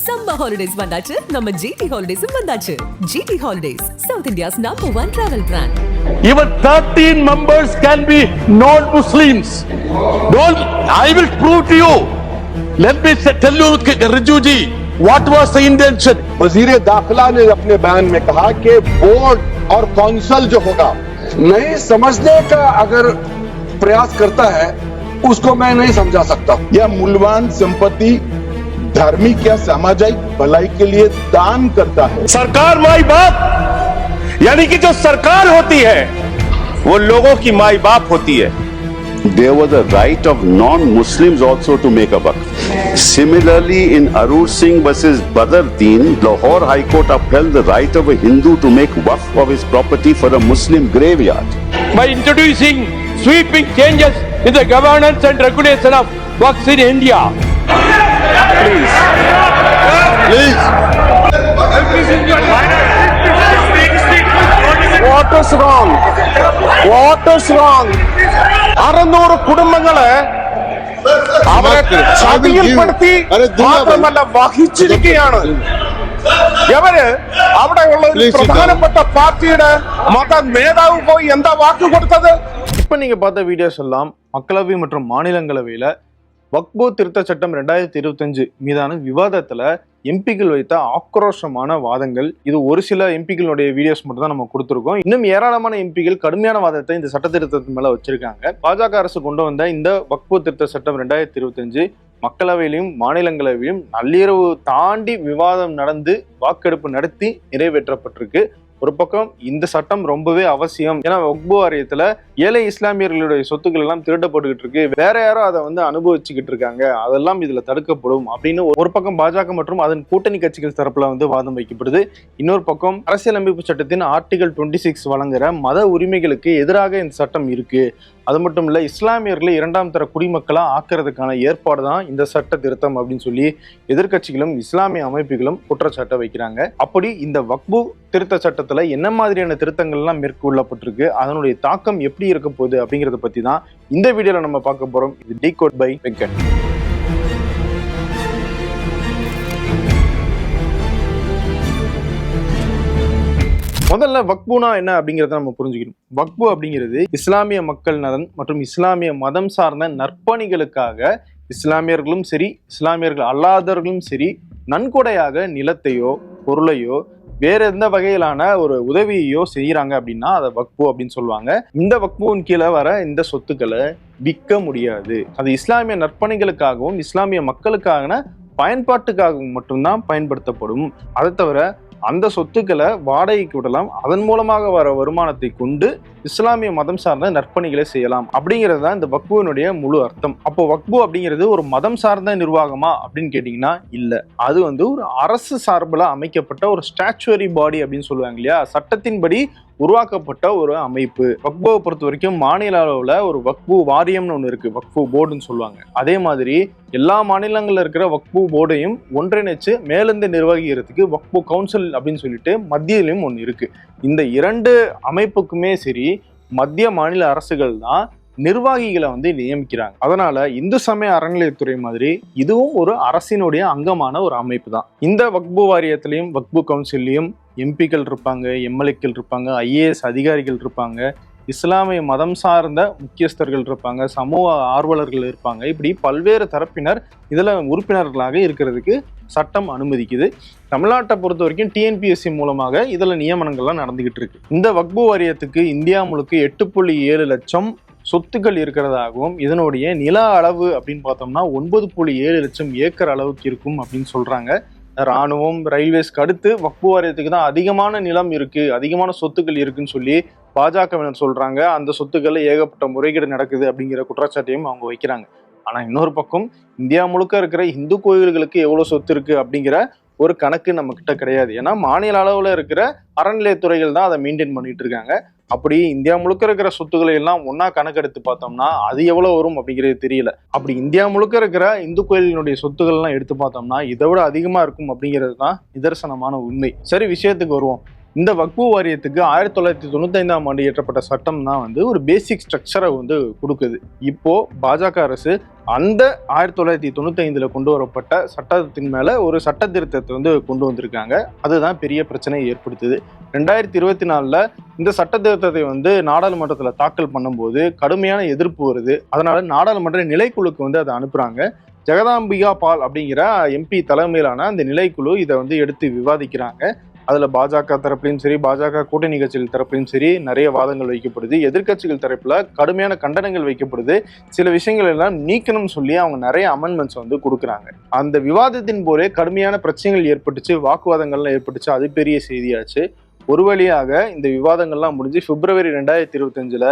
Summer holidays vandachu, நம்ம GT Holidays vandachu. GT Holidays, South India's #1 travel brand. Even 13 members can be non-Muslims. Don't, I will prove to you. Let me tell you, Riju ji, what was the intention? वजीर दाखिला ने अपने बयान में कहा कि board और council जो होगा नहीं समझने का अगर प्रयास करता है उसको मैं नहीं समझा सकता। यह मूल्यवान संपत्ति धार्मिक या सामाजिक भलाई के लिए दान करता है। सरकार माई बाप, यानी कि जो सरकार होती है वो लोगों की माई बाप होती है। There was a right of non-Muslims also to make a waqf. Similarly, in Arur Singh versus Badr Deen, Lahore High Court upheld the right of a Hindu to make waqf of his property for a Muslim graveyard. By introducing sweeping changes in the governance and regulation of waqfs in India. Please. What is wrong? What is wrong? 600 കുടുംബങ്ങളെ അവരെ ചതിയിൽപ്പെടുത്തി മാത്രമല്ല വഹിച്ചിരിക്കുകയാണ് ഇവര്. അവിടെയുള്ള പ്രധാനപ്പെട്ട പാർട്ടിയുടെ മത നേതാവ് പോയി എന്താ വാക്ക് കൊടുത്തത്? இப்ப நீங்க பார்த்த வீடியோஸ் எல்லாம் மக்களவை மற்றும் மாநிலங்களவையில வக்பு திருத்த சட்டம் 2025 மீதான விவாதத்துல எம்பிக்கள் வைத்த ஆக்ரோஷமான வாதங்கள். இது ஒரு சில எம்பிக்களுடைய வீடியோஸ் மட்டும் தான் நம்ம கொடுத்துருக்கோம். இன்னும் ஏராளமான எம்பிக்கள் கடுமையான வாதத்தை இந்த சட்ட திருத்தத்தின் மேல வச்சிருக்காங்க. பாஜக அரசு கொண்டு வந்த இந்த வக்பு திருத்த சட்டம் 2025 மக்களவையிலும் மாநிலங்களவையிலும் நள்ளிரவு தாண்டி விவாதம் நடந்து வாக்கெடுப்பு நடத்தி நிறைவேற்றப்பட்டிருக்கு. ஒரு பக்கம் இந்த சட்டம் ரொம்பவே அவசியம். ஏன்னா வக்பு வாரியத்துல ஏழை இஸ்லாமியர்களுடைய சொத்துக்கள் எல்லாம் திருடப்பட்டுக்கிட்டு இருக்கு, வேற யாரும் அதை அனுபவிச்சுக்கிட்டு இருக்காங்க, அதெல்லாம் இதுல தடுக்கப்படும் அப்படின்னு ஒரு பக்கம் பாஜக மற்றும் அதன் கூட்டணி கட்சிகள் தரப்புல வாதம் வைக்கப்படுது. இன்னொரு பக்கம் அரசியலமைப்பு சட்டத்தின் ஆர்டிகல் 26 வழங்குற மத உரிமைகளுக்கு எதிராக இந்த சட்டம் இருக்கு. அது மட்டும் இல்ல, இஸ்லாமியர்களை 2ஆம் தர குடிமக்களா ஆக்குறதுக்கான ஏற்பாடு தான் இந்த சட்ட திருத்தம் அப்படின்னு சொல்லி எதிர்கட்சிகளும் இஸ்லாமிய அமைப்புகளும் குற்றச்சாட்டை வைக்கிறாங்க. அப்படி இந்த வக்பு திருத்த சட்டத்துல என்ன மாதிரியான திருத்தங்கள் எல்லாம் மேற்கொள்ளப்பட்டிருக்கு, அதனுடைய தாக்கம் எப்படி இருக்க போகுது அப்படிங்கறத பத்தி தான் இந்த வீடியோல நம்ம பார்க்க போறோம். இது டிகோட் பை வெங்கட். முதல்ல வக்புனா என்ன அப்படிங்கிறத நம்ம புரிஞ்சுக்கணும். வக்பு அப்படிங்கிறது இஸ்லாமிய மக்கள் நலன் மற்றும் இஸ்லாமிய மதம் சார்ந்த நற்பணிகளுக்காக இஸ்லாமியர்களும் சரி இஸ்லாமியர்கள் அல்லாதவர்களும் சரி நன்கொடையாக நிலத்தையோ பொருளையோ வேற எந்த வகையிலான ஒரு உதவியையோ செய்யறாங்க அப்படின்னா அதை வக்பு அப்படின்னு சொல்லுவாங்க. இந்த வக்புவின் கீழே வர இந்த சொத்துக்களை விற்க முடியாது. அது இஸ்லாமிய நற்பணிகளுக்காகவும் இஸ்லாமிய மக்களுக்கான பயன்பாட்டுக்காகவும் மட்டும்தான் பயன்படுத்தப்படும். அதை தவிர அந்த சொத்துக்களை வாடகைக்கு விடலாம். அதன் மூலமாக வர வருமானத்தை கொண்டு இஸ்லாமிய மதம் சார்ந்த நற்பணிகளை செய்யலாம். அப்படிங்கிறது தான் இந்த வக்புவினுடைய முழு அர்த்தம். அப்போ வக்பு அப்படிங்கிறது ஒரு மதம் சார்ந்த நிர்வாகமா அப்படின்னு கேட்டீங்கன்னா இல்ல. அது ஒரு அரசு சார்பில் அமைக்கப்பட்ட ஒரு ஸ்டாச்சுவரி பாடி அப்படின்னு சொல்லுவாங்க இல்லையா, சட்டத்தின்படி உருவாக்கப்பட்ட ஒரு அமைப்பு. வக்புவை பொறுத்த வரைக்கும் மாநில அளவுல ஒரு வக்பு வாரியம்னு ஒண்ணு இருக்கு, வக்பு போர்டுன்னு சொல்லுவாங்க. அதே மாதிரி எல்லா மாநிலங்கள்ல இருக்கிற வக்பு போர்டையும் ஒன்றிணைச்சு மேலிருந்து நிர்வகிக்கிறதுக்கு வக்பு கவுன்சில் அப்படின்னு சொல்லிட்டு மத்தியிலும் ஒண்ணு இருக்கு. இந்த 2 அமைப்புக்குமே சரி மத்திய மாநில அரசுகள் தான் நிர்வாகிகளை நியமிக்கிறாங்க. அதனால இந்து சமய அறநிலையத்துறை மாதிரி இதுவும் ஒரு அரசினுடைய அங்கமான ஒரு அமைப்பு தான். இந்த வக்பு வாரியத்திலையும் வக்பு கவுன்சிலையும் எம்பிக்கள் இருப்பாங்க, எம்எல்ஏக்கள் இருப்பாங்க, IAS அதிகாரிகள் இருப்பாங்க, இஸ்லாமிய மதம் சார்ந்த முக்கியஸ்தர்கள் இருப்பாங்க, சமூக ஆர்வலர்கள் இருப்பாங்க. இப்படி பல்வேறு தரப்பினர் இதுல உறுப்பினர்களாக இருக்கிறதுக்கு சட்டம் அனுமதிக்குது. தமிழ்நாட்டை பொறுத்த வரைக்கும் TNPSC மூலமாக இதுல நியமனங்கள்லாம் நடந்துகிட்டு இருக்கு. இந்த வக்பு வாரியத்துக்கு இந்தியா முழுக்க 8.7 லட்சம் சொத்துக்கள் இருக்கிறதாகவும் இதனுடைய நில அளவு அப்படின்னு பார்த்தோம்னா 9.7 லட்சம் ஏக்கர் அளவுக்கு இருக்கும் அப்படின்னு சொல்றாங்க. ராணுவம் ரயில்வேஸ்க்கு அடுத்து வக்பு வாரியத்துக்கு தான் அதிகமான நிலம் இருக்கு, அதிகமான சொத்துக்கள் இருக்குன்னு சொல்லி பாஜகவினர் சொல்றாங்க. அந்த சொத்துக்கள் ஏகப்பட்ட முறைகேடு நடக்குது அப்படிங்கிற குற்றச்சாட்டையும் அவங்க வைக்கிறாங்க. ஆனா இன்னொரு பக்கம் இந்தியா முழுக்க இருக்கிற இந்து கோயில்களுக்கு எவ்வளவு சொத்து இருக்கு அப்படிங்கிற ஒரு கணக்கு நம்ம கிட்ட கிடையாது. ஏன்னா மாநில அளவுல இருக்கிற அறநிலையத்துறைகள் தான் அதை மெயின்டைன் பண்ணிட்டு இருக்காங்க. அப்படி இந்தியா முழுக்க இருக்கிற சொத்துக்களை எல்லாம் ஒன்னா கணக்கெடுத்து பார்த்தோம்னா அது எவ்வளவு வரும் அப்படிங்கிறது தெரியல. அப்படி இந்தியா முழுக்க இருக்கிற இந்து கோயிலினுடைய சொத்துக்கள் எல்லாம் எடுத்து பார்த்தோம்னா இதை விட அதிகமா இருக்கும் அப்படிங்கிறது தான் நிதர்சனமான உண்மை. சரி, விஷயத்துக்கு வருவோம். இந்த வக்ஃபு வாரியத்துக்கு 1995ஆம் ஆண்டு இயற்றப்பட்ட சட்டம் தான் வந்து ஒரு பேசிக் ஸ்ட்ரக்சரை வந்து கொடுக்குது. இப்போ பாஜக அரசு அந்த 1995ல் கொண்டு வரப்பட்ட சட்டத்தின் மேல ஒரு சட்ட திருத்தத்தை வந்து கொண்டு வந்திருக்காங்க. அதுதான் பெரிய பிரச்சனையை ஏற்படுத்துது. 2024ல் இந்த சட்ட திருத்தத்தை வந்து நாடாளுமன்றத்தில் தாக்கல் பண்ணும்போது கடுமையான எதிர்ப்பு வருது. அதனால நாடாளுமன்ற நிலைக்குழுக்கு வந்து அதை அனுப்புறாங்க. ஜெகதாம்பிகா பால் அப்படிங்கிற எம்பி தலைமையிலான அந்த நிலைக்குழு இதை வந்து எடுத்து விவாதிக்கிறாங்க. அதுல பாஜக தரப்புலையும் சரி, பாஜக கூட்டணி கட்சிகள் தரப்புலையும் சரி நிறைய வாதங்கள் வைக்கப்படுது. எதிர்கட்சிகள் தரப்புல கடுமையான கண்டனங்கள் வைக்கப்படுது. சில விஷயங்கள் எல்லாம் நீக்கணும்னு சொல்லி அவங்க நிறைய அமெண்ட்மெண்ட்ஸ் வந்து கொடுக்குறாங்க. அந்த விவாதத்தின் போதே கடுமையான பிரச்சனைகள் ஏற்பட்டுச்சு, வாக்குவாதங்கள்லாம் ஏற்பட்டுச்சு. அது பெரிய செய்தியாச்சு. ஒரு வழியாக இந்த விவாதங்கள்லாம் முடிஞ்சு பிப்ரவரி 2025ல்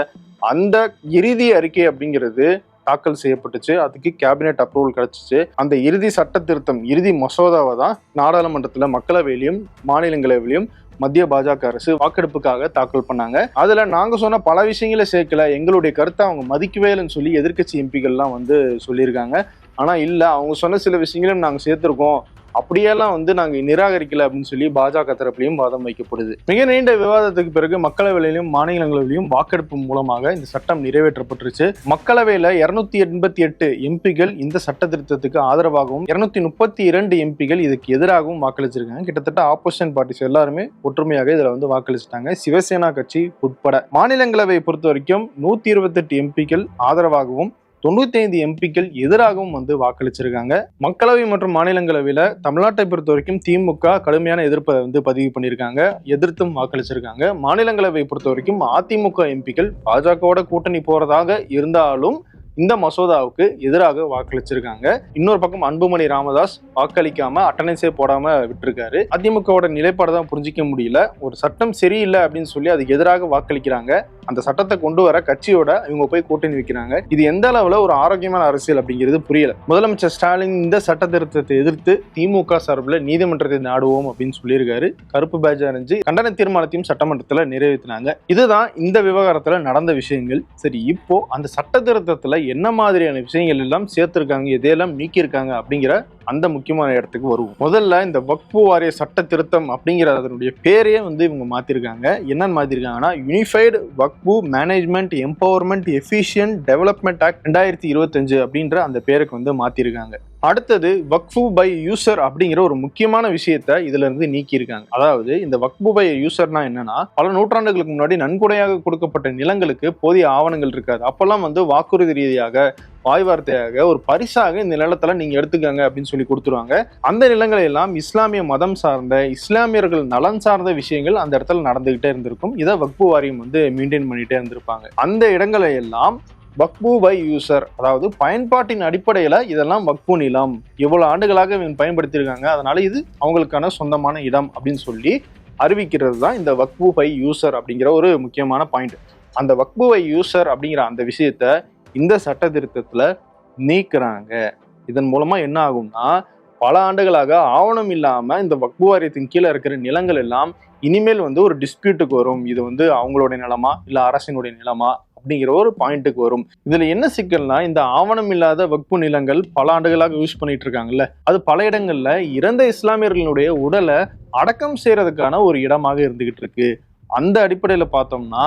அந்த இறுதி அறிக்கை அப்படிங்கிறது தாக்கல் செய்யப்பட்டுச்சு. அதுக்கு கேபினெட் அப்ரூவல் கிடைச்சிச்சு. அந்த இறுதி சட்ட திருத்தம், இறுதி மசோதாவை தான் நாடாளுமன்றத்துல, மக்களவையிலையும் மாநிலங்களவையிலையும் மத்திய பாஜக அரசு வாக்கெடுப்புக்காக தாக்கல் பண்ணாங்க. அதுல நாங்க சொன்ன பல விஷயங்களை சேர்க்கல, எங்களுடைய கருத்தை அவங்க மதிக்கவே இல்லைன்னு சொல்லி எதிர்கட்சி எம்பிகள்லாம் வந்து சொல்லியிருக்காங்க. ஆனா இல்ல, அவங்க சொன்ன சில விஷயங்களையும் நாங்க சேர்த்திருக்கோம், அப்படியெல்லாம் வந்து நாங்க நிராகரிக்கல அப்படின்னு சொல்லி பாஜக தரப்புலையும் வாதம் வைக்கப்படுது. மிக நீண்ட விவாதத்துக்கு பிறகு மக்களவையிலும் மாநிலங்களவையிலும் வாக்கெடுப்பு மூலமாக இந்த சட்டம் நிறைவேற்றப்பட்டுருச்சு. மக்களவையில 288 எம்பிகள் இந்த சட்ட திருத்தத்துக்கு ஆதரவாகவும் 232 எம்பிகள் இதுக்கு எதிராகவும் வாக்களிச்சிருக்காங்க. கிட்டத்தட்ட ஆப்போசிஷன் பார்ட்டிஸ் எல்லாருமே ஒற்றுமையாக இதுல வந்து வாக்களிச்சிட்டாங்க, சிவசேனா கட்சி உட்பட. மாநிலங்களவை பொறுத்த வரைக்கும் 128 எம்பிகள் ஆதரவாகவும் 95 எம்பிக்கள் எதிராகவும் வந்து வாக்களிச்சிருக்காங்க. மக்களவை மற்றும் மாநிலங்களவையில தமிழ்நாட்டை பொறுத்த வரைக்கும் திமுக கடுமையான எதிர்ப்பை வந்து பதிவு பண்ணியிருக்காங்க, எதிர்த்தும் வாக்களிச்சிருக்காங்க. மாநிலங்களவை பொறுத்த வரைக்கும் அதிமுக எம்பிக்கள் பாஜகவோட கூட்டணி போறதாக இருந்தாலும் இந்த மசோதாவுக்கு எதிராக வாக்களிச்சிருக்காங்க. இன்னொரு பக்கம் அன்புமணி ராமதாஸ் வாக்களிக்காம அட்டண்டன்ஸே போடாம விட்டுருக்காரு. அதிமுகவோட நிலைப்பாடு தான் புரிஞ்சிக்க முடியல. ஒரு சட்டம் சரியில்லை அப்படின்னு சொல்லி அதுக்கு எதிராக வாக்களிக்கிறாங்க. அந்த சட்டத்தை கொண்டு வர கட்சியோட இவங்க போய் கூட்டணி வைக்கிறாங்க. இது எந்த அளவுல ஒரு ஆரோக்கியமான அரசியல் அப்படிங்கிறது புரியல. முதலமைச்சர் ஸ்டாலின் இந்த சட்ட திருத்தத்தை எதிர்த்து திமுக சார்பில் நீதிமன்றத்தை நாடுவோம் அப்படின்னு சொல்லியிருக்காரு. கருப்பு பேட்ஜ் அணிஞ்சு கண்டன தீர்மானத்தையும் சட்டமன்றத்தில் நிறைவேற்றினாங்க. இதுதான் இந்த விவகாரத்துல நடந்த விஷயங்கள். சரி, இப்போ அந்த சட்ட திருத்தத்துல என்ன மாதிரியான விஷயங்கள் எல்லாம் சேர்த்திருக்காங்க, எதையெல்லாம் நீக்கியிருக்காங்க அப்படிங்கிற அந்த முக்கியமான இடத்துக்கு வருவோம். முதல்ல இந்த வக்ஃபு வாரிய சட்ட திருத்தம் அப்படிங்கிற அதனுடைய பேரையே வந்து இவங்க மாத்திருக்காங்க. என்னன்னு மாத்திருக்காங்கன்னா unified Waqf management empowerment efficient development act 2025 அப்படின்ற அந்த பேருக்கு வந்து மாத்திருக்காங்க. அடுத்தது வக்ஃபு பை யூசர் அப்படிங்கிற ஒரு முக்கியமான விஷயத்த இதுல இருந்து நீக்கி இருக்காங்க. அதாவது இந்த வக்ஃபு பை யூசர்னா என்னன்னா, பல நூற்றாண்டுகளுக்கு முன்னாடி நன்கொடையாக கொடுக்கப்பட்ட நிலங்களுக்கு போதிய ஆவணங்கள் இருக்காது. அப்பெல்லாம் வந்து வாக்குறுதி ரீதியாக, வாய் வார்த்தையாக, ஒரு பரிசாக இந்த நிலத்துல நீங்க எடுத்துக்கங்க அப்படின்னு சொல்லி கொடுத்துருவாங்க. அந்த நிலங்களை எல்லாம் இஸ்லாமிய மதம் சார்ந்த, இஸ்லாமியர்கள் நலன் சார்ந்த விஷயங்கள் அந்த இடத்துல நடந்துகிட்டே இருந்திருக்கும். இதை வக்ஃபு வாரியம் வந்து மெயின்டைன் பண்ணிட்டே இருந்திருப்பாங்க. அந்த இடங்களை எல்லாம் வக்ஃபு பை யூசர், அதாவது பயன்பாட்டின் அடிப்படையில இதெல்லாம் வக்ஃபு நிலம், இவ்வளவு ஆண்டுகளாக இவங்க பயன்படுத்தியிருக்காங்க, அதனால இது அவங்களுக்கான சொந்தமான இடம் அப்படின்னு சொல்லி அறிவிக்கிறது தான் இந்த வக்ஃபு பை யூசர் அப்படிங்கிற ஒரு முக்கியமான பாயிண்ட். அந்த வக்ஃபு பை யூசர் அப்படிங்கிற அந்த விஷயத்த இந்த சட்ட திருத்தத்துல நீக்குறாங்க. இதன் மூலமா என்ன ஆகும்னா, பல ஆண்டுகளாக ஆவணம் இல்லாம இந்த வக்ஃபு வாரியத்தின் கீழே இருக்கிற நிலங்கள் எல்லாம் இனிமேல் வந்து ஒரு டிஸ்பியூட்டுக்கு வரும். இது வந்து அவங்களுடைய நிலமா இல்ல அரசினுடைய நிலமா அப்படிங்கிற ஒரு பாயிண்ட்டுக்கு வரும். இதுல என்ன சிக்கல்னா, இந்த ஆவணம் இல்லாத வக்ஃபு நிலங்கள் பல ஆண்டுகளாக யூஸ் பண்ணிட்டு இருக்காங்கல்ல, அது பல இடங்கள்ல இறந்த இஸ்லாமியர்களுடைய உடலை அடக்கம் செய்யறதுக்கான ஒரு இடமாக இருந்துகிட்டு இருக்கு. அந்த அடிப்படையில பார்த்தோம்னா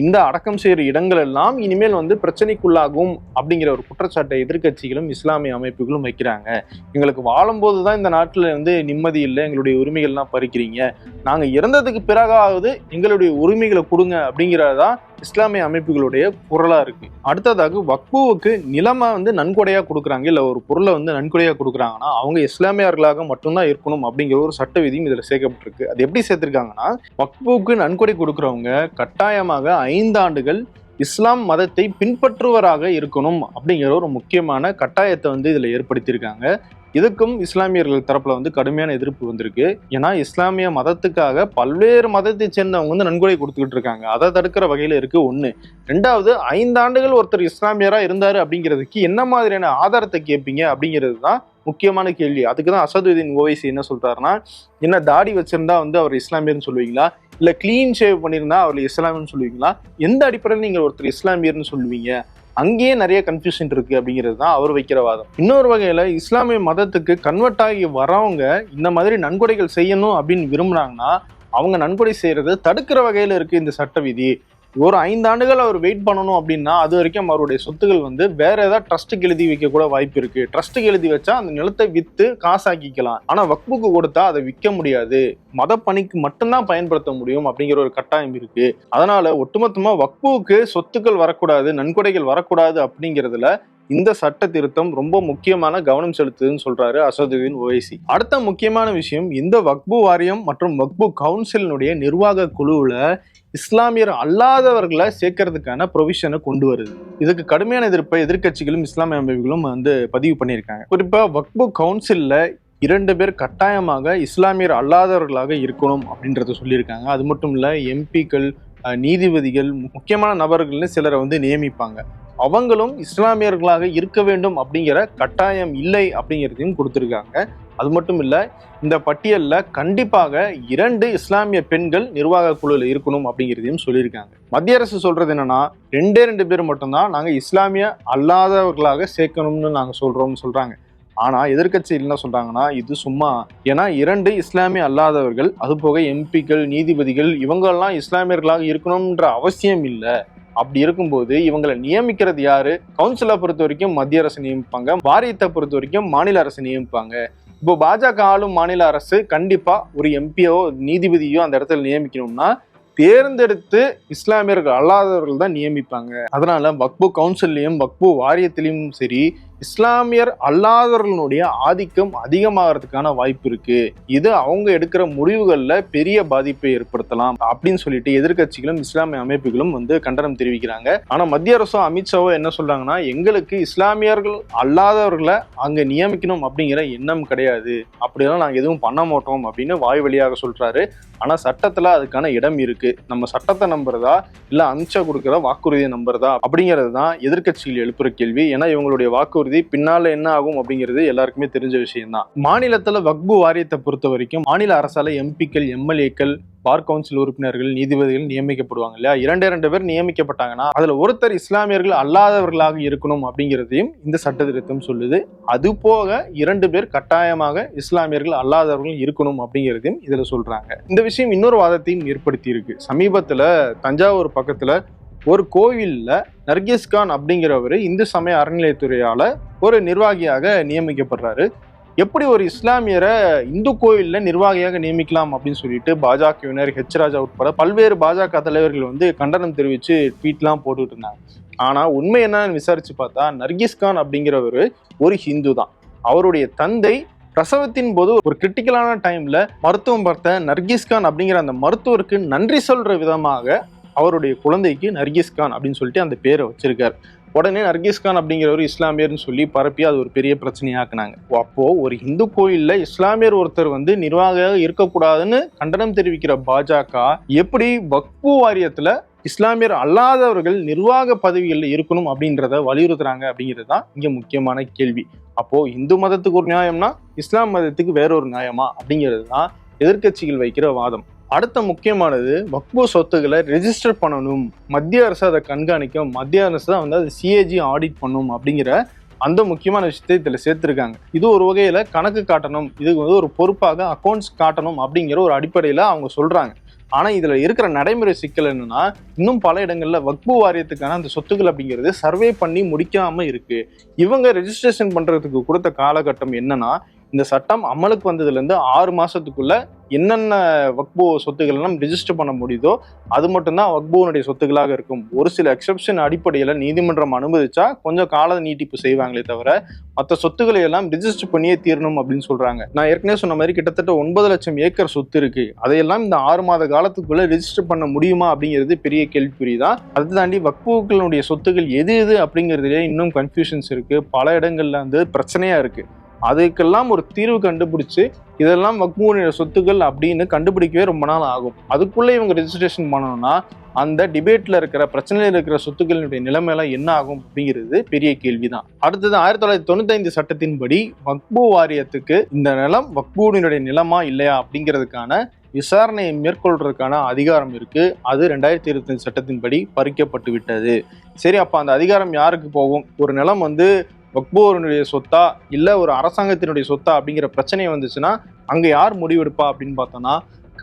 இந்த அடக்கம் செய்யற இடங்கள் எல்லாம் இனிமேல் வந்து பிரச்சனைக்குள்ளாகும் அப்படிங்கிற ஒரு குற்றச்சாட்டை எதிர்கட்சிகளும் இஸ்லாமிய அமைப்புகளும் வைக்கிறாங்க. எங்களுக்கு வாழும்போது தான் இந்த நாட்டில் வந்து நிம்மதி இல்லை, எங்களுடைய உரிமைகள்லாம் பறிக்கிறீங்க, நாங்கள் இறந்ததுக்கு பிறகாவது எங்களுடைய உரிமைகளை கொடுங்க அப்படிங்கிறதான் இஸ்லாமிய அமைப்புகளுடைய குரலா இருக்கு. அடுத்ததாக வக்ஃபுவுக்கு நிலமா வந்து நன்கொடையா கொடுக்குறாங்க, இல்ல ஒரு பொருளை வந்து நன்கொடையா கொடுக்குறாங்கன்னா அவங்க இஸ்லாமியர்களாக மட்டும்தான் இருக்கணும் அப்படிங்கிற ஒரு சட்ட விதியும் இதுல சேர்க்கப்பட்டிருக்கு. அது எப்படி சேர்த்திருக்காங்கன்னா, வக்ஃபுவுக்கு நன்கொடை கொடுக்குறவங்க கட்டாயமாக 5 ஆண்டுகள் இஸ்லாம் மதத்தை பின்பற்றுவராக இருக்கணும் அப்படிங்கிற ஒரு முக்கியமான கட்டாயத்தை வந்து இதுல ஏற்படுத்தியிருக்காங்க. இதுக்கும் இஸ்லாமியர்கள் தரப்புல வந்து கடுமையான எதிர்ப்பு வந்திருக்கு. ஏன்னா இஸ்லாமிய மதத்துக்காக பல்வேறு மதத்தை சேர்ந்தவங்க வந்து நன்கொடை கொடுத்துக்கிட்டு இருக்காங்க. அதை தடுக்கிற வகையில இருக்கு ஒண்ணு. 2வது, 5 ஆண்டுகள் ஒருத்தர் இஸ்லாமியரா இருந்தாரு அப்படிங்கிறதுக்கு என்ன மாதிரியான ஆதாரத்தை கேட்பீங்க அப்படிங்கிறது தான் முக்கியமான கேள்வி. அதுக்குதான் அசதுதீன் ஓவைசி என்ன சொல்றாருன்னா, என்ன தாடி வச்சிருந்தா வந்து அவர் இஸ்லாமியர்னு சொல்லுவீங்களா, இல்ல கிளீன் ஷேவ் பண்ணியிருந்தா அவர் இஸ்லாமியர்னு சொல்லுவீங்களா, எந்த அடிப்படையில் நீங்க ஒருத்தர் இஸ்லாமியர்னு சொல்லுவீங்க? அங்கேயே நிறைய கன்ஃபியூஷன் இருக்கு அப்படிங்கிறது தான் அவர் வைக்கிற வாதம். இன்னொரு வகையில இஸ்லாமிய மதத்துக்கு கன்வெர்ட் ஆகி வரவங்க இந்த மாதிரி நன்கொடைகள் செய்யணும் அப்படின்னு விரும்புறாங்கன்னா அவங்க நன்கொடை செய்யறது தடுக்கிற வகையில இருக்கு இந்த சட்ட விதி. ஒரு 5 ஆண்டுகள் அவர் வெயிட் பண்ணணும் அப்படின்னா அது வரைக்கும் அவருடைய சொத்துகள் வந்து வேற ஏதாவது ட்ரஸ்ட்டுக்கு எழுதி வைக்க கூட வாய்ப்பு இருக்கு. ட்ரஸ்ட்டுக்கு எழுதி வச்சா அந்த நிலத்தை வித்து காசாக்கிக்கலாம். ஆனா வக்புக்கு கொடுத்தா அதை விற்க முடியாது, மத பணிக்கு மட்டும்தான் பயன்படுத்த முடியும் அப்படிங்கிற ஒரு கட்டாயம் இருக்கு. அதனால ஒட்டுமொத்தமா வக்புக்கு சொத்துக்கள் வரக்கூடாது, நன்கொடைகள் வரக்கூடாது அப்படிங்கிறதுல இந்த சட்ட திருத்தம் ரொம்ப முக்கியமான கவனம் செலுத்துதுன்னு சொல்றாரு அசதுதீன் ஓவைசி. அடுத்த முக்கியமான விஷயம், இந்த வக்பு வாரியம் மற்றும் வக்பு கவுன்சிலினுடைய நிர்வாக குழுவுல இஸ்லாமியர் அல்லாதவர்களை சேர்க்கறதுக்கான ப்ரொவிஷனை கொண்டு வருது. இதுக்கு கடுமையான எதிர்ப்பை எதிர்க்கட்சிகளும் இஸ்லாமிய அமைப்புகளும் வந்து பதிவு பண்ணியிருக்காங்க. குறிப்பா வக்பு கவுன்சில்ல 2 பேர் கட்டாயமாக இஸ்லாமியர் அல்லாதவர்களாக இருக்கணும் அப்படின்றத சொல்லியிருக்காங்க. அது மட்டும் இல்ல, எம்பிக்கள், நீதிபதிகள், முக்கியமான நபர்கள்னு சிலரை வந்து நியமிப்பாங்க. அவங்களும் இஸ்லாமியர்களாக இருக்க வேண்டும் அப்படிங்கிற கட்டாயம் இல்லை அப்படிங்கிறதையும் கொடுத்துருக்காங்க. அது மட்டும் இல்ல, இந்த பட்டியல்ல கண்டிப்பாக 2 இஸ்லாமிய பெண்கள் நிர்வாக குழுல இருக்கணும் அப்படிங்கிறதையும் சொல்லியிருக்காங்க. மத்திய அரசு சொல்றது என்னன்னா 2 பேர் மட்டும்தான் நாங்க இஸ்லாமிய அல்லாதவர்களாக சேர்க்கணும்னு நாங்க சொல்றோம்னு சொல்றாங்க. ஆனா எதிர்க்கட்சி என்ன சொல்றாங்கன்னா இது சும்மா, ஏன்னா 2 இஸ்லாமிய அல்லாதவர்கள், அது போக எம்பிக்கள், நீதிபதிகள் இவங்கெல்லாம் இஸ்லாமியர்களாக இருக்கணும்ன்ற அவசியம் இல்லை. அப்படி இருக்கும்போது இவங்களை நியமிக்கிறது யாரு? கவுன்சிலை பொறுத்த வரைக்கும் மத்திய அரசு நியமிப்பாங்க, வாரியத்தை பொறுத்த வரைக்கும் மாநில அரசு நியமிப்பாங்க. இப்போ பாஜக ஆளும் மாநில அரசு கண்டிப்பா ஒரு எம்பியோ நீதிபதியோ அந்த இடத்துல நியமிக்கணும்னா தேர்ந்தெடுத்து இஸ்லாமியர்கள் அல்லாதவர்கள் தான் நியமிப்பாங்க. அதனால வக்பு கவுன்சிலையும் வக்பு வாரியத்திலையும் சரி இஸ்லாமியர் அல்லாதவர்களுடைய ஆதிக்கம் அதிகமாகிறதுக்கான வாய்ப்பு இருக்கு. இது அவங்க எடுக்கிற முடிவுகள்ல பெரிய பாதிப்பை ஏற்படுத்தலாம் அப்படின்னு சொல்லிட்டு எதிர்க்கட்சிகளும் இஸ்லாமிய அமைப்புகளும் வந்து கண்டனம் தெரிவிக்கிறாங்க. ஆனா மத்திய அரசோ அமித்ஷாவோ என்ன சொல்றாங்கன்னா எங்களுக்கு இஸ்லாமியர்கள் அல்லாதவர்களை அங்க நியமிக்கணும் அப்படிங்கிற எண்ணம் கிடையாது, அப்படியெல்லாம் நாங்க எதுவும் பண்ண மாட்டோம் அப்படின்னு வாய் வழியாக சொல்றாரு. ஆனா சட்டத்துல அதுக்கான இடம் இருக்கு. நம்ம சட்டத்தை நம்புறதா இல்ல அமித்ஷா கொடுக்கிற வாக்குறுதியை நம்புறதா அப்படிங்கிறது தான் எதிர்க்கட்சிகள் எழுப்புற கேள்வி. ஏன்னா இவங்களுடைய வாக்குறுதி பின்னால என்ன ஆகும் அப்படிங்கிறது எல்லாருக்குமே தெரிஞ்ச விஷயம் தான். மாநிலத்துல வக்பு வாரியத்தை பொறுத்த வரைக்கும் மாநில அரசால எம்பிக்கள், எம்எல்ஏக்கள், பார் கவுன்சில் உறுப்பினர்கள், நீதிபதிகள் நியமிக்கப்படுவாங்க இல்லையா? 2 பேர் நியமிக்கப்பட்டாங்கன்னா அதுல ஒருத்தர் இஸ்லாமியர்கள் அல்லாதவர்களாக இருக்கணும் அப்படிங்கிறதையும் இந்த சட்ட திருத்தம் சொல்லுது. அது போக 2 பேர் கட்டாயமாக இஸ்லாமியர்கள் அல்லாதவர்கள் இருக்கணும் அப்படிங்கிறதையும் இதுல சொல்றாங்க. இந்த விஷயம் இன்னொரு வாதத்தையும் ஏற்படுத்தி இருக்கு. சமீபத்துல தஞ்சாவூர் பக்கத்துல ஒரு கோவில்ல நர்கிஸ் கான் அப்படிங்கிறவர் இந்து சமய அறநிலையத்துறையால ஒரு நிர்வாகியாக நியமிக்கப்படுறாரு. எப்படி ஒரு இஸ்லாமியரை இந்து கோயில்ல நிர்வாகியாக நியமிக்கலாம் அப்படின்னு சொல்லிட்டு பாஜகவினர், ஹெச் ராஜா உட்பட பல்வேறு பாஜக தலைவர்கள் வந்து கண்டனம் தெரிவிச்சு ட்வீட்லாம் போட்டுட்டு இருந்தாங்க. ஆனா உண்மை என்னன்னு விசாரிச்சு பார்த்தா நர்கிஸ் கான் அப்படிங்கிறவர் ஒரு ஹிந்து தான். அவருடைய தந்தை பிரசவத்தின் போது ஒரு கிரிட்டிக்கலான டைம்ல மருத்துவம் பார்த்த நர்கிஸ் கான் அப்படிங்கிற அந்த மருத்துவருக்கு நன்றி சொல்ற விதமாக அவருடைய குழந்தைக்கு நர்கிஸ் கான் அப்படின்னு சொல்லிட்டு அந்த பேரை வச்சிருக்காரு. உடனே நர்கிஸ் கான் அப்படிங்கிறவர் இஸ்லாமியர்னு சொல்லி பரப்பி அது ஒரு பெரிய பிரச்சனையாக்குனாங்க. அப்போ ஒரு இந்து கோயில்ல இஸ்லாமியர் ஒருத்தர் வந்து நிர்வாகியாக இருக்கக்கூடாதுன்னு கண்டனம் தெரிவிக்கிற பாஜக எப்படி வக்பு வாரியத்துல இஸ்லாமியர் அல்லாதவர்கள் நிர்வாக பதவிகளில் இருக்கணும் அப்படின்றத வலியுறுத்துறாங்க அப்படிங்கிறது தான் இங்க முக்கியமான கேள்வி. அப்போ இந்து மதத்துக்கு ஒரு நியாயம்னா இஸ்லாம் மதத்துக்கு வேற ஒரு நியாயமா அப்படிங்கிறது தான் எதிர்க்கட்சிகள் வைக்கிற வாதம். அடுத்த முக்கியமானது வக்பு சொத்துக்களை ரெஜிஸ்டர் பண்ணணும், மத்திய அரசு அதை கண்காணிக்கும், மத்திய அரசு தான் வந்து அதை சிஏஜி ஆடிட் பண்ணும் அப்படிங்கிற அந்த முக்கியமான விஷயத்தை இதுல சேர்த்திருக்காங்க. இது ஒரு வகையில கணக்கு காட்டணும், இதுக்கு வந்து ஒரு பொறுப்பாக அக்கௌண்ட்ஸ் காட்டணும் அப்படிங்கிற ஒரு அடிப்படையில அவங்க சொல்றாங்க. ஆனா இதுல இருக்கிற நடைமுறை சிக்கல் என்னன்னா இன்னும் பல இடங்கள்ல வக்பு வாரியத்துக்கான அந்த சொத்துக்கள் அப்படிங்கிறது சர்வே பண்ணி முடிக்காம இருக்கு. இவங்க ரெஜிஸ்ட்ரேஷன் பண்றதுக்கு கொடுத்த காலகட்டம் என்னன்னா இந்த சட்டம் அமலுக்கு வந்ததுல இருந்து 6 மாசத்துக்குள்ள என்னென்ன வக்பு சொத்துக்கள் எல்லாம் ரெஜிஸ்டர் பண்ண முடியுதோ அது மட்டும்தான் வக்புனுடைய சொத்துக்களாக இருக்கும். ஒரு சில எக்ஸெப்ஷன் அடிப்படையில நீதிமன்றம் அனுமதிச்சா கொஞ்சம் கால நீட்டிப்பு செய்வாங்களே தவிர மற்ற சொத்துக்களை எல்லாம் ரெஜிஸ்டர் பண்ணியே தீரணும் அப்படின்னு சொல்றாங்க. நான் ஏற்கனவே சொன்ன மாதிரி கிட்டத்தட்ட 9 லட்சம் ஏக்கர் சொத்து இருக்கு. அதையெல்லாம் இந்த 6 மாத காலத்துக்குள்ள ரெஜிஸ்டர் பண்ண முடியுமா அப்படிங்கிறது பெரிய கேள்விக்குறிதான். அதை தாண்டி வக்புக்களுடைய சொத்துக்கள் எது எது அப்படிங்கிறதுலேயே இன்னும் கன்ஃபியூஷன்ஸ் இருக்கு. பல இடங்கள்ல வந்து பிரச்சனையா இருக்கு. அதுக்கெல்லாம் ஒரு தீர்வு கண்டுபிடிச்சு இதெல்லாம் வக்புனுடைய சொத்துக்கள் அப்படின்னு கண்டுபிடிக்கவே ரொம்ப நாள் ஆகும். அதுக்குள்ள இவங்க ரெஜிஸ்ட்ரேஷன் பண்ணணும்னா அந்த டிபேட்ல இருக்கிற பிரச்சனையில இருக்கிற சொத்துக்களுடைய நிலைமையெல்லாம் என்ன ஆகும் அப்படிங்கிறது பெரிய கேள்விதான். அடுத்தது 1995 சட்டத்தின்படி வக்பு வாரியத்துக்கு இந்த நிலம் வக்புனுடைய நிலமா இல்லையா அப்படிங்கிறதுக்கான விசாரணையை மேற்கொள்றதுக்கான அதிகாரம் இருக்கு. அது 2025 சட்டத்தின்படி பறிக்கப்பட்டு விட்டது. சரி, அப்ப அந்த அதிகாரம் யாருக்கு போகும்? ஒரு நிலம் வந்து வக்புனுடைய சொத்தா இல்ல ஒரு அரசாங்கத்தினுடைய சொத்தா அப்படிங்கிற பிரச்சனை வந்துச்சுன்னா அங்க யார் முடிவெடுப்பா அப்படின்னு பார்த்தோம்னா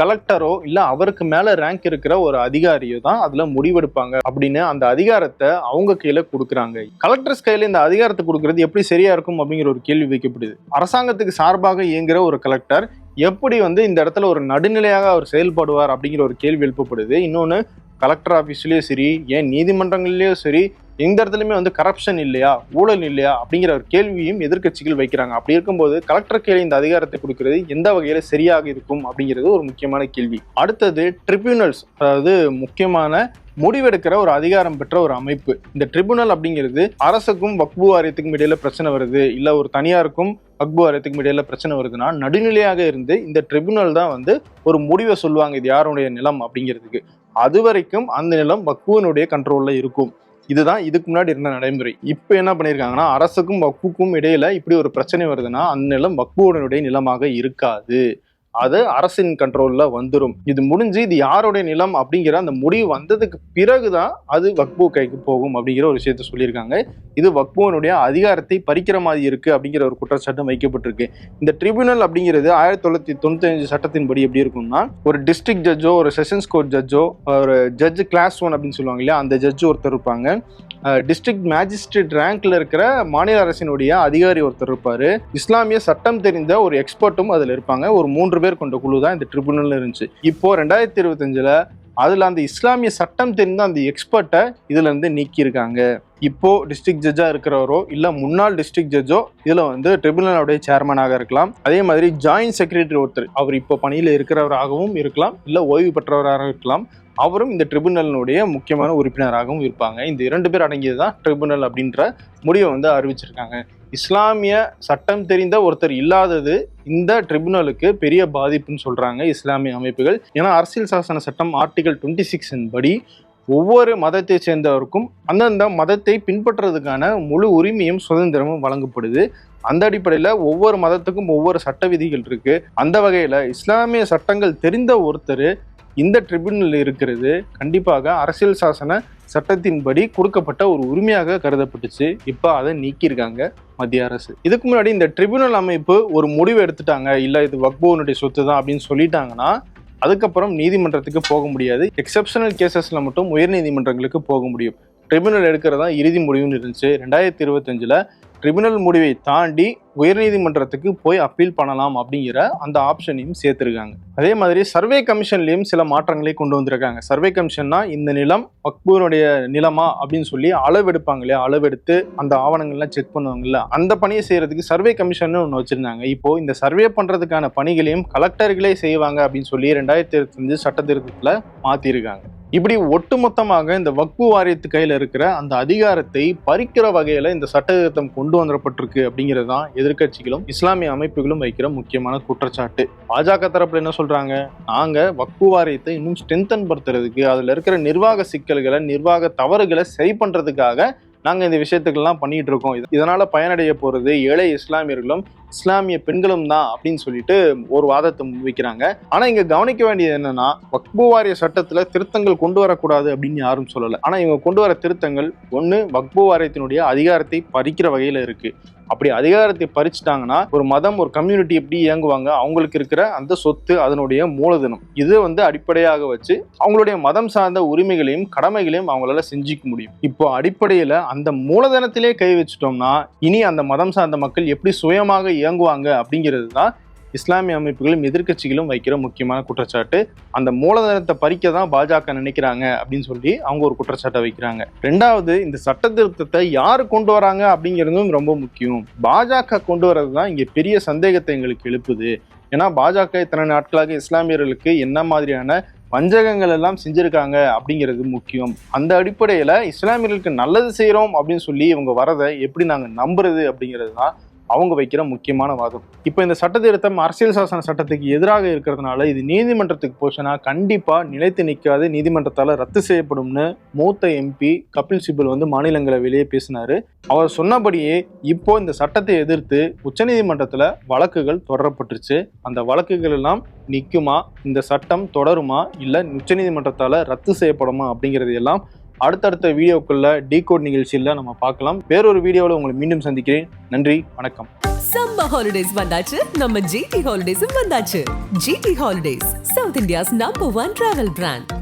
கலெக்டரோ இல்ல அவருக்கு மேல ரேங்க் இருக்கிற ஒரு அதிகாரியோ தான் அதுல முடிவெடுப்பாங்க அப்படின்னு அந்த அதிகாரத்தை அவங்க கையில கொடுக்குறாங்க. கலெக்டர்ஸ் கையில இந்த அதிகாரத்தை கொடுக்கறது எப்படி சரியா இருக்கும் அப்படிங்கிற ஒரு கேள்வி வைக்கப்படுது. அரசாங்கத்துக்கு சார்பாக இயங்குற ஒரு கலெக்டர் எப்படி இந்த இடத்துல ஒரு நடுநிலையாக அவர் செயல்படுவார் அப்படிங்கிற ஒரு கேள்வி எழுப்பப்படுது. இன்னொன்னு, கலெக்டர் ஆபீஸ்லயும் சரி, ஏன் நீதிமன்றங்கள்லயும் சரி, எந்த இடத்துலயுமே கரப்ஷன் இல்லையா, ஊழல் இல்லையா அப்படிங்கிற ஒரு கேள்வியும் எதிர்க்கட்சிகள் வைக்கிறாங்க. அப்படி இருக்கும்போது கலெக்டர் கையில இந்த அதிகாரத்தை கொடுக்கிறது எந்த வகையில சரியாக இருக்கும் அப்படிங்கிறது ஒரு முக்கியமான கேள்வி. அடுத்தது ட்ரிபியூனல்ஸ், அதாவது முக்கியமான முடிவெடுக்கிற ஒரு அதிகாரம் பெற்ற ஒரு அமைப்பு. இந்த ட்ரிபுனல் அப்படிங்கிறது அரசுக்கும் வக்பு வாரியத்துக்கும் இடையில பிரச்சனை வருது, இல்ல ஒரு தனியாருக்கும் வக்பு வாரியத்துக்கும் இடையில பிரச்சனை வருதுன்னா நடுநிலையாக இருந்து இந்த ட்ரிபுனல் தான் ஒரு முடிவை சொல்லுவாங்க, இது யாருடைய நிலம் அப்படிங்கிறதுக்கு. அது வரைக்கும் அந்த நிலம் வக்புவினுடைய கண்ட்ரோல்ல இருக்கும். இதுதான் இதுக்கு முன்னாடி இருந்த நடைமுறை. இப்ப என்ன பண்ணிருக்காங்கன்னா, அரசுக்கும் வக்புக்கும் இடையில இப்படி ஒரு பிரச்சனை வருதுன்னா அந்த நிலம் வக்புவினுடைய நிலமாக இருக்காது, அது அரசின் கண்ட்ரோல்ல வந்துடும். இது முடிஞ்சு இது யாருடைய நிலம் அப்படிங்கிற அந்த முடிவு வந்ததுக்கு பிறகுதான் அது வக்பு கைக்கு போகும் அப்படிங்கிற ஒரு விஷயத்த சொல்லியிருக்காங்க. இது வக்புவினுடைய அதிகாரத்தை பறிக்கிற மாதிரி இருக்கு அப்படிங்கிற ஒரு குற்றச்சாட்டு வைக்கப்பட்டிருக்கு. இந்த ட்ரிபியூனல் அப்படிங்கிறது 1995 சட்டத்தின்படி எப்படி இருக்கும்னா, ஒரு டிஸ்ட்ரிக்ட் ஜட்ஜோ, ஒரு செஷன்ஸ் கோர்ட் ஜட்ஜோ, ஒரு ஜட்ஜ் கிளாஸ் 1 அப்படின்னு சொல்லுவாங்க இல்லையா, அந்த ஜட்ஜ் ஒருத்தர் இருப்பாங்க. டிஸ்ட்ரிக்ட் மேஜிஸ்ட்ரேட் ரேங்க்ல இருக்கிற மாநில அரசினுடைய அதிகாரி ஒருத்தர் இருப்பாரு. இஸ்லாமிய சட்டம் தெரிந்த ஒரு எக்ஸ்பர்ட்டும் அதுல இருப்பாங்க. ஒரு 3 பேர் கொண்ட குழு தான் இந்த ட்ரிபுனல் இருந்துச்சு. இப்போ 2025 அதுல அந்த இஸ்லாமிய சட்டம் தெரிந்த அந்த எக்ஸ்பர்ட்டை இதுல இருந்து நீக்கி இருக்காங்க. இப்போ டிஸ்ட்ரிக்ட் ஜட்ஜா இருக்கிறவரோ இல்ல முன்னாள் டிஸ்ட்ரிக்ட் ஜட்ஜோ இதுல ட்ரிபுனலுடைய சேர்மனாக இருக்கலாம். அதே மாதிரி ஜாயின்ட் செக்ரட்டரி ஒருத்தர், அவர் இப்போ பணியில இருக்கிறவராகவும் இருக்கலாம், இல்ல ஓய்வு பெற்றவராக இருக்கலாம், அவரும் இந்த ட்ரிபுனலினுடைய முக்கியமான உறுப்பினராகவும் இருப்பாங்க. இந்த 2 பேர் அடங்கியதுதான் ட்ரிபுனல் அப்படின்ற முடிவை அறிவிச்சிருக்காங்க. இஸ்லாமிய சட்டம் தெரிந்த ஒருத்தர் இல்லாதது இந்த ட்ரிபுனலுக்கு பெரிய பாதிப்புன்னு சொல்றாங்க இஸ்லாமிய அமைப்புகள். ஏன்னா அரசியல் சாசன சட்டம் ஆர்டிகல் 26 படி ஒவ்வொரு மதத்தை சேர்ந்தவருக்கும் அந்தந்த மதத்தை பின்பற்றுறதுக்கான முழு உரிமையும் சுதந்திரமும் வழங்கப்படுது. அந்த அடிப்படையில ஒவ்வொரு மதத்துக்கும் ஒவ்வொரு சட்ட விதிகள் இருக்கு. அந்த வகையில இஸ்லாமிய சட்டங்கள் தெரிந்த ஒருத்தர் இந்த ட்ரிபுனல் இருக்கிறது கண்டிப்பாக அரசியல் சாசன சட்டத்தின்படி கொடுக்கப்பட்ட ஒரு உரிமையாக கருதப்பட்டுச்சு. இப்ப அதை நீக்கியிருக்காங்க மத்திய அரசு. இதுக்கு முன்னாடி இந்த ட்ரிபுனல் அமைப்பு ஒரு முடிவு எடுத்துட்டாங்க, இல்ல இது வக்புவினுடைய சொத்து தான் அப்படின்னு சொல்லிட்டாங்கன்னா அதுக்கப்புறம் நீதிமன்றத்துக்கு போக முடியாது. எக்ஸப்ஷனல் கேசஸ்ல மட்டும் உயர் நீதிமன்றங்களுக்கு போக முடியும். ட்ரிபுனல் எடுக்கிறதா இறுதி முடிவுன்னு இருந்துச்சு. 2025 ட்ரிபுனல் முடிவை தாண்டி உயர்நீதிமன்றத்துக்கு போய் அப்பீல் பண்ணலாம் அப்படிங்கிற அந்த ஆப்ஷனையும் சேர்த்திருக்காங்க. அதே மாதிரி சர்வே கமிஷன்லயும் சில மாற்றங்களை கொண்டு வந்திருக்காங்க. சர்வே கமிஷன்னா இந்த நிலம் வக்புனுடைய நிலமா அப்படின்னு சொல்லி அளவெடுப்பாங்க இல்லையா, அளவெடுத்து அந்த ஆவணங்கள்லாம் செக் பண்ணுவாங்கல்ல, அந்த பணியை செய்யறதுக்கு சர்வே கமிஷன் ஒன்று வச்சிருந்தாங்க. இப்போ இந்த சர்வே பண்றதுக்கான பணிகளையும் கலெக்டர்களே செய்வாங்க அப்படின்னு சொல்லி 2025 சட்ட திருத்தத்துல மாத்திருக்காங்க. இப்படி ஒட்டுமொத்தமாக இந்த வக்பு வாரியத்து கையில இருக்கிற அந்த அதிகாரத்தை பறிக்கிற வகையில இந்த சட்ட திருத்தம் கொண்டு வந்துடப்பட்டிருக்கு அப்படிங்கிறது தான் எதிர்க்கட்சிகளும் இஸ்லாமிய அமைப்புகளும் வைக்கிற முக்கியமான குற்றச்சாட்டு. பாஜக தரப்புல என்ன சொல்றாங்க, நாங்க வக்பு வாரியத்தை இன்னும் ஸ்ட்ரென்தன் படுத்துறதுக்கு, அதுல இருக்கிற நிர்வாக சிக்கல்களை, நிர்வாக தவறுகளை சரி பண்றதுக்காக நாங்க இந்த விஷயத்துக்கெல்லாம் பண்ணிட்டு இருக்கோம், இதனால பயனடைய போறது ஏழை இஸ்லாமியர்களும் இஸ்லாமிய பெண்களும் தான் அப்படின்னு சொல்லிட்டு ஒரு வாதத்தை முன்வைக்கிறாங்க. ஆனா இங்க கவனிக்க வேண்டியது என்னன்னா, வக்பு வாரிய சட்டத்துல திருத்தங்கள் கொண்டு வரக்கூடாது அப்படின்னு யாரும் சொல்லல. ஆனா இவங்க கொண்டு வர திருத்தங்கள் ஒண்ணு வக்பு வாரியத்தினுடைய அதிகாரத்தை பறிக்கிற வகையில இருக்கு. அப்படி அதிகாரத்தை பறிச்சுட்டாங்கன்னா ஒரு மதம், ஒரு கம்யூனிட்டி எப்படி இயங்குவாங்க, அவங்களுக்கு இருக்கிற அந்த சொத்து, அதனுடைய மூலதனம், இது அடிப்படையாக வச்சு அவங்களுடைய மதம் சார்ந்த உரிமைகளையும் கடமைகளையும் அவங்களால செஞ்சுக்க முடியும். இப்போ அடிப்படையில அந்த மூலதனத்திலே கை வச்சுட்டோம்னா இனி அந்த மதம் சார்ந்த மக்கள் எப்படி சுயமாக இயங்குவாங்க அப்படிங்கிறது தான் இஸ்லாமிய அமைப்புகளும் எதிர்க்கட்சிகளும் வைக்கிற முக்கியமான குற்றச்சாட்டு. அந்த மூலதனத்தை பறிக்க தான் பாஜக நினைக்கிறாங்க அப்படின்னு சொல்லி அவங்க ஒரு குற்றச்சாட்டை வைக்கிறாங்க. ரெண்டாவது, இந்த சட்ட திருத்தத்தை யாரு கொண்டு வராங்க அப்படிங்கிறதும் ரொம்ப முக்கியம். பாஜக கொண்டு வர்றது தான் இங்க பெரிய சந்தேகத்தை எங்களுக்கு எழுப்புது. ஏன்னா பாஜக இத்தனை நாட்களாக இஸ்லாமியர்களுக்கு என்ன மாதிரியான வஞ்சகங்கள் எல்லாம் செஞ்சிருக்காங்க அப்படிங்கிறது முக்கியம். அந்த அடிப்படையில இஸ்லாமியர்களுக்கு நல்லது செய்யறோம் அப்படின்னு சொல்லி இவங்க வரதை எப்படி நாங்க நம்புறது அப்படிங்கிறது தான் அவங்க வைக்கிற முக்கியமான வாதம். இப்போ இந்த சட்ட திருத்தம் அரசியல் சாசன சட்டத்துக்கு எதிராக இருக்கிறதுனால இது நீதிமன்றத்துக்கு போச்சுன்னா கண்டிப்பா நிலைத்து நிற்காது, நீதிமன்றத்தால ரத்து செய்யப்படும்னு மூத்த எம்பி கபில் சிபல் மாநிலங்களவையிலேயே பேசினாரு. அவர் சொன்னபடியே இப்போ இந்த சட்டத்தை எதிர்த்து உச்சநீதிமன்றத்துல வழக்குகள் தொடரப்பட்டுருச்சு. அந்த வழக்குகள் எல்லாம் நிக்குமா, இந்த சட்டம் தொடருமா, இல்ல உச்சநீதிமன்றத்தால ரத்து செய்யப்படுமா அப்படிங்கிறது எல்லாம் அடுத்தடுத்த வீடியோக்குள்ள டீகோட் நிகழ்ச்சியில் நம்ம பார்க்கலாம். வேறொரு வீடியோவில் உங்களை மீண்டும் சந்திக்கிறேன். நன்றி, வணக்கம். சம்மர் ஹாலிடேஸ் வந்தாச்சு, நம்ம ஜிடி ஹாலிடேஸும் வந்தாச்சு. GT holidays, south India's number 1 travel brand.